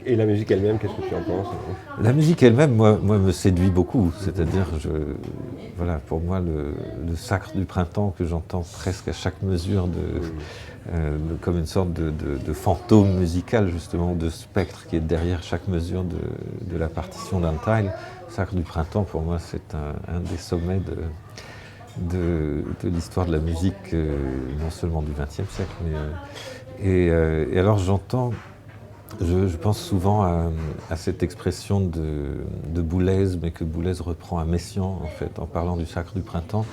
Et la musique elle-même, qu'est-ce que tu en penses? La musique elle-même, moi, me séduit beaucoup. C'est-à-dire, voilà, pour moi, le sacre du printemps que j'entends presque à chaque mesure, comme une sorte de fantôme musical, justement, de spectre qui est derrière chaque mesure de la partition d'Untied. Le sacre du printemps, pour moi, c'est un des sommets de l'histoire de la musique, non seulement du XXe siècle, et alors je pense souvent à cette expression de Boulez, mais que Boulez reprend à Messiaen, en fait, en parlant du sacre du printemps,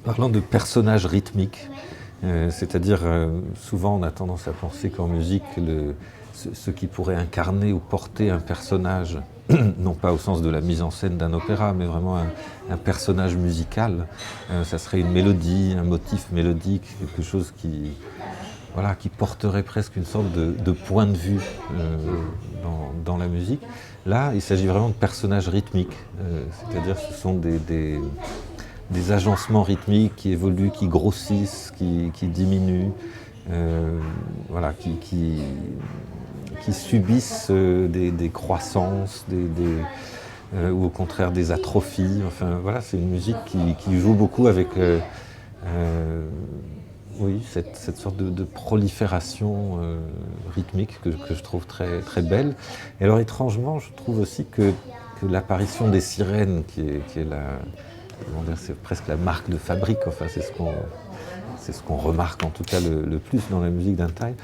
en parlant de personnages rythmiques. C'est-à-dire, souvent on a tendance à penser qu'en musique, ce qui pourrait incarner ou porter un personnage, non pas au sens de la mise en scène d'un opéra, mais vraiment un personnage musical, ça serait une mélodie, un motif mélodique, quelque chose qui porterait presque une sorte de point de vue dans la musique. Là, il s'agit vraiment de personnages rythmiques, c'est-à-dire que ce sont des agencements rythmiques qui évoluent, qui grossissent, qui diminuent, qui subissent des croissances, ou au contraire des atrophies. Enfin voilà, c'est une musique qui joue beaucoup avec oui, cette sorte de prolifération rythmique que je trouve très, très belle. Et alors étrangement, je trouve aussi que l'apparition des sirènes, qui est c'est presque la marque de fabrique, enfin c'est ce qu'on remarque en tout cas le plus dans la musique d'Untied,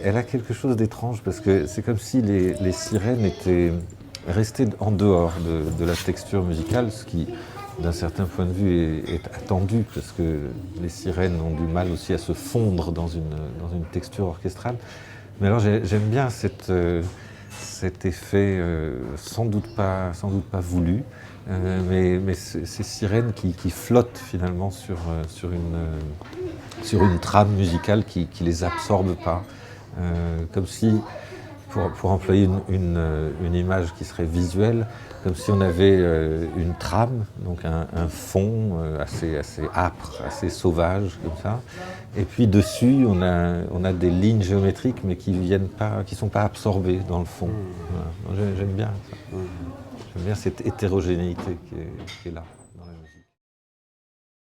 elle a quelque chose d'étrange parce que c'est comme si les sirènes étaient restées en dehors de la texture musicale, ce qui d'un certain point de vue est attendu parce que les sirènes ont du mal aussi à se fondre dans une texture orchestrale. Mais alors j'aime bien cet effet sans doute pas voulu, mais ces sirènes qui flottent finalement sur une trame musicale qui les absorbe pas, comme si, pour employer une image qui serait visuelle, comme si on avait une trame, donc un fond assez âpre, assez sauvage, comme ça. Et puis dessus, on a des lignes géométriques, mais qui sont pas absorbées dans le fond. Voilà. J'aime bien ça. J'aime bien cette hétérogénéité qui est là.